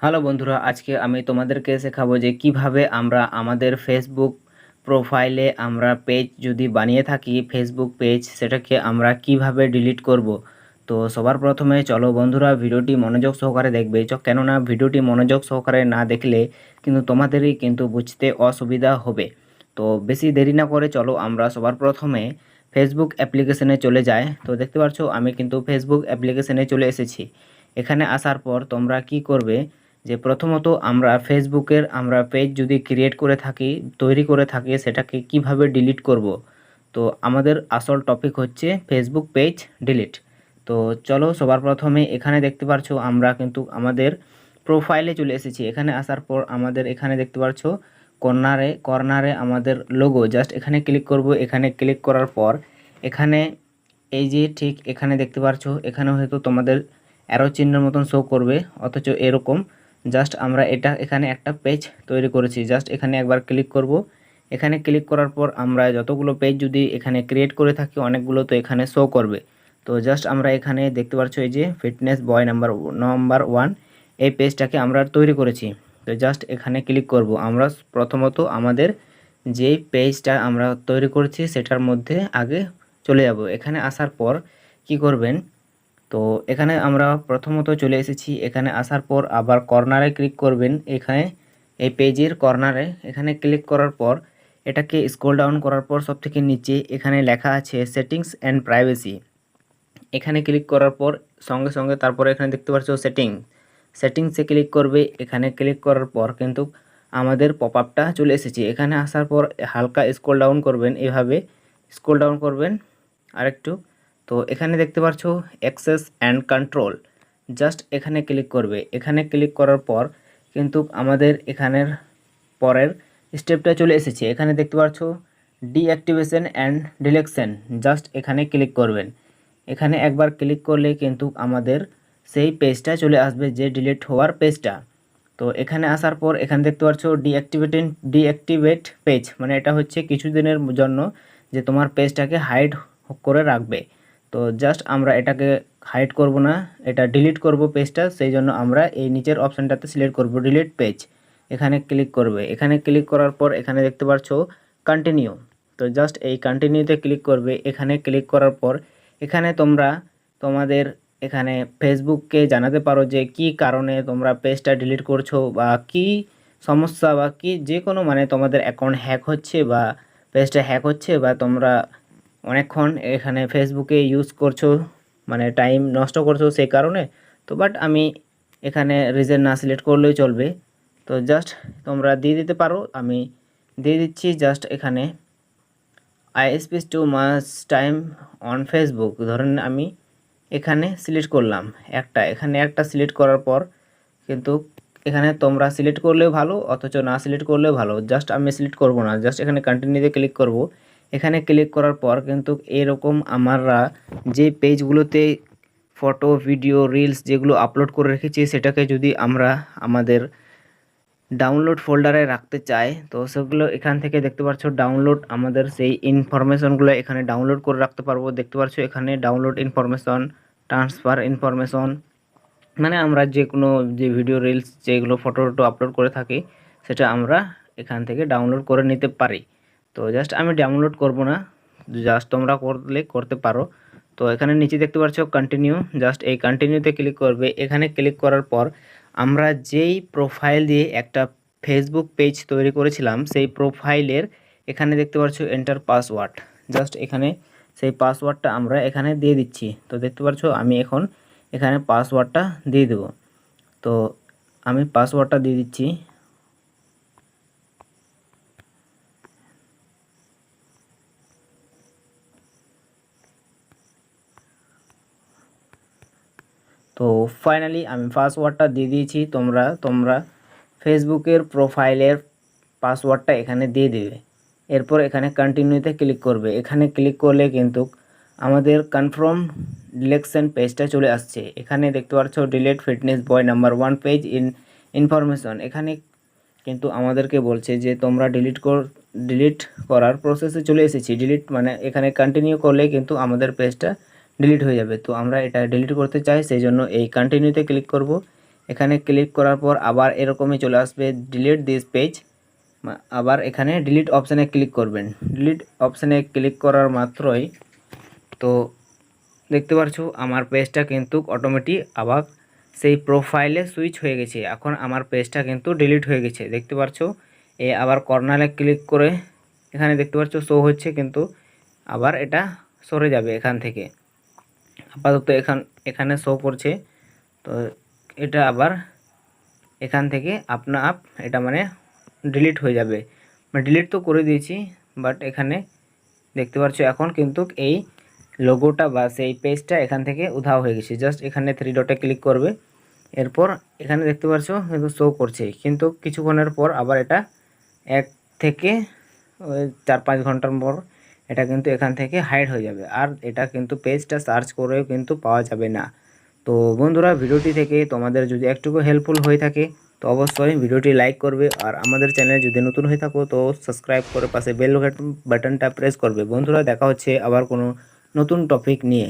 Hello বন্ধুরা, আজকে আমি তোমাদেরকে শেখাবো যে কিভাবে আমরা আমাদের ফেসবুক প্রোফাইলে আমরা পেজ যদি বানিয়ে থাকি, ফেসবুক পেজ, সেটাকে আমরা কিভাবে ডিলিট করব। তো সবার প্রথমে চলো বন্ধুরা ভিডিওটি মনোযোগ সহকারে দেখবে, কেননা ভিডিওটি মনোযোগ সহকারে না দেখলে কিন্তু তোমাদেরই কিন্তু বুঝতে অসুবিধা হবে। তো বেশি দেরি না করে চলো আমরা সবার প্রথমে ফেসবুক অ্যাপ্লিকেশনে চলে যাই। তো দেখতে পাচ্ছ আমি কিন্তু ফেসবুক অ্যাপ্লিকেশনে চলে এসেছি। এখানে আসার পর তোমরা কি করবে যে প্রথমত আমরা ফেসবুকের আমরা পেজ যদি ক্রিয়েট করে থাকি, তৈরি করে থাকি, সেটাকে কিভাবে ডিলিট করব। তো আমাদের আসল টপিক হচ্ছে ফেসবুক পেজ ডিলিট। তো চলো সবার প্রথমে এখানে দেখতে পারছো আমরা কিন্তু আমাদের প্রোফাইলে চলে এসেছি। এখানে আসার পর আমাদের এখানে দেখতে পারছো কর্নারে কর্নারে আমাদের লোগো, জাস্ট এখানে ক্লিক করব। এখানে ক্লিক করার পর এখানে এই যে ঠিক এখানে দেখতে পারছো, এখানে হয়তো তোমাদের অ্যারো চিহ্নের মতন শো করবে, অথচ এরকম জাস্ট আমরা এখানে একটা পেজ তৈরি করেছি। জাস্ট এখানে একবার ক্লিক করব। এখানে ক্লিক করার পর আমরা যতগুলো পেজ যদি এখানে ক্রিয়েট করে থাকি, অনেকগুলো তো এখানে শো করবে। তো জাস্ট আমরা এখানে দেখতে পাচ্ছ এই যে ফিটনেস বয় নাম্বার 1, এই পেজটাকে আমরা তৈরি করেছি। তো জাস্ট এখানে ক্লিক করব। আমরা প্রথমত আমাদের যেই পেজটা আমরা তৈরি করেছি সেটার মধ্যে আগে চলে যাব। এখানে আসার পর কি করবেন, তো এখানে আমরা প্রথমত চলে এসেছি। এখানে আসার পর আবার কর্নারে ক্লিক করবেন। এখানে এই পেজের কর্নারে এখানে ক্লিক করার পর এটাকে স্ক্রল ডাউন করার পর সবথেকে নিচে এখানে লেখা আছে সেটিংস অ্যান্ড প্রাইভেসি। এখানে ক্লিক করার পর সঙ্গে সঙ্গে তারপরে এখানে দেখতে পাচ্ছ সেটিংসে ক্লিক করবে। এখানে ক্লিক করার পর কিন্তু আমাদের পপ আপটা চলে এসেছে। এখানে আসার পর হালকা স্ক্রল ডাউন করবেন, এভাবে স্ক্রল ডাউন করবেন আরেকটু। তো এখানে দেখতে পাচ্ছ অ্যাক্সেস অ্যান্ড কন্ট্রোল, জাস্ট এখানে ক্লিক করবে। এখানে ক্লিক করার পর কিন্তু আমাদের এখানের পরের স্টেপটা চলে এসেছে। এখানে দেখতে পাচ্ছ ডিঅ্যাক্টিভেশন অ্যান্ড ডিলেকশন, জাস্ট এখানে ক্লিক করবেন। এখানে একবার ক্লিক করলে কিন্তু আমাদের সেই পেজটা চলে আসবে, যে ডিলিট হওয়ার পেজটা। তো এখানে আসার পর এখানে দেখতে পাচ্ছ ডিঅ্যাক্টিভেট পেজ, মানে এটা হচ্ছে কিছুদিনের জন্য যে তোমার পেজটাকে হাইড করে রাখবে। তো জাস্ট আমরা এটাকে হাইড করব না, এটা ডিলিট করব পেজটা, সেই জন্য আমরা এই নিচের অপশানটাতে সিলেক্ট করব ডিলিট পেজ। এখানে ক্লিক করবে। এখানে ক্লিক করার পর এখানে দেখতে পাচ্ছ কন্টিনিউ। তো জাস্ট এই কন্টিনিউতে ক্লিক করবে। এখানে ক্লিক করার পর এখানে তোমরা তোমাদের এখানে ফেসবুককে জানাতে পারো যে কি কারণে তোমরা পেজটা ডিলিট করছো, বা কি সমস্যা, বা কি যে কোনো মানে তোমাদের অ্যাকাউন্ট হ্যাক হচ্ছে, বা পেজটা হ্যাক হচ্ছে, বা তোমরা অনেকক্ষণ এখানে ফেসবুকে ইউজ করছো, মানে টাইম নষ্ট করছো সেই কারণে। তো বাট আমি এখানে রিজন না সিলেক্ট করলেই চলবে। তো জাস্ট তোমরা দিয়ে দিতে পারো, আমি দিয়ে দিচ্ছি। জাস্ট এখানে I space too much time on Facebook ধরেন আমি এখানে সিলেক্ট করলাম এখানে একটা সিলেক্ট করার পর কিন্তু এখানে তোমরা সিলেক্ট করলেও ভালো, অথচ না সিলেক্ট করলেও ভালো। জাস্ট আমি সিলেক্ট করব না, জাস্ট এখানে কন্টিনিউতে ক্লিক করব। এখানে ক্লিক করার পর কিন্তু এরকম আমরা যে পেজগুলোতে ফটো, ভিডিও, রিলস যেগুলো আপলোড করে রেখেছি, সেটাকে যদি আমরা আমাদের ডাউনলোড ফোল্ডারে রাখতে চাই, তো সেগুলো এখান থেকে দেখতে পাচ্ছ ডাউনলোড, আমাদের সেই ইনফরমেশনগুলো এখানে ডাউনলোড করে রাখতে পারবো। দেখতে পাচ্ছ এখানে ডাউনলোড ইনফরমেশন, ট্রান্সফার ইনফরমেশন, মানে আমরা যে কোনো যে ভিডিও, রিলস, যেগুলো ফটো আপলোড করে থাকি, সেটা আমরা এখান থেকে ডাউনলোড করে নিতে পারি। তো জাস্ট আমি ডাউনলোড করব না, জাস্ট তোমরা করলে করতে পারো। তো এখানে নিচে দেখতে পাচ্ছ কন্টিনিউ, জাস্ট এই কন্টিনিউতে ক্লিক করবে। এখানে ক্লিক করার পর আমরা যেই প্রোফাইল দিয়ে একটা ফেসবুক পেজ তৈরি করেছিলাম, সেই প্রোফাইলের এখানে দেখতে পাচ্ছ এন্টার পাসওয়ার্ড, জাস্ট এখানে সেই পাসওয়ার্ডটা আমরা এখানে দিয়ে দিচ্ছি। তো দেখতে পাচ্ছ আমি এখন এখানে পাসওয়ার্ডটা দিয়ে দেব। তো আমি পাসওয়ার্ডটা দিয়ে দিচ্ছি। তো ফাইনালি আমি পাসওয়ার্ডটা দিয়ে দিয়েছি। তোমরা ফেসবুকের প্রোফাইলের পাসওয়ার্ডটা এখানে দিয়ে দেবে। এরপর এখানে কন্টিনিউতে ক্লিক করবে। এখানে ক্লিক করলে কিন্তু আমাদের কনফার্ম ডিলেকশন পেজটা চলে আসছে। এখানে দেখতে পাচ্ছ delete fitness boy number 1 page information. এখানে কিন্তু আমাদেরকে বলছে যে তোমরা ডিলিট করার প্রসেসে চলে এসেছি। ডিলিট মানে এখানে কন্টিনিউ করলে কিন্তু আমাদের পেজটা ডিলিট হয়ে যাবে। তো আমরা এটা ডিলিট করতে চাই, সেই জন্য এই কন্টিনিউতে ক্লিক করব। এখানে ক্লিক করার পর আবার এরকমই চলে আসবে ডিলিট দিস পেজ। আবার এখানে ডিলিট অপশানে ক্লিক করবেন। ডিলিট অপশানে ক্লিক করার মাত্রই তো দেখতে পাচ্ছ আমার পেজটা কিন্তু অটোমেটিক আবার সেই প্রোফাইলে সুইচ হয়ে গেছে। এখন আমার পেজটা কিন্তু ডিলিট হয়ে গেছে দেখতে পাচ্ছ। আবার কর্নারে ক্লিক করে এখানে দেখতে পাচ্ছ শো হচ্ছে, কিন্তু আবার এটা সরে যাবে এখান থেকে। আপাতত এখানে শো করছে, তো এটা আবার এখান থেকে আপনা আপ এটা মানে ডিলিট হয়ে যাবে। ডিলিট তো করে দিয়েছি, বাট এখানে দেখতে পাচ্ছ এখন কিন্তু এই লোগোটা বা সেই পেজটা এখান থেকে উধাও হয়ে গেছে। জাস্ট এখানে 3 ডটে ক্লিক করবে, এরপর এখানে দেখতে পাচ্ছ কিন্তু শো করছে, কিন্তু কিছুক্ষণের পর আবার এটা 1 থেকে 4-5 ঘন্টার পর এটা কিন্তু এখান থেকে হাইড হয়ে যাবে, আর এটা কিন্তু পেজটা সার্চ করেও কিন্তু পাওয়া যাবে না। তো বন্ধুরা, ভিডিওটি থেকে তোমাদের যদি একটুকু হেল্পফুল হয়ে থাকে তো অবশ্যই ভিডিওটি লাইক করবে, আর আমাদের চ্যানেলে যদি নতুন হয়ে থাকো তো সাবস্ক্রাইব করে পাশে বেল বাটনটা প্রেস করবে। বন্ধুরা, দেখা হচ্ছে আবার কোনো নতুন টপিক নিয়ে।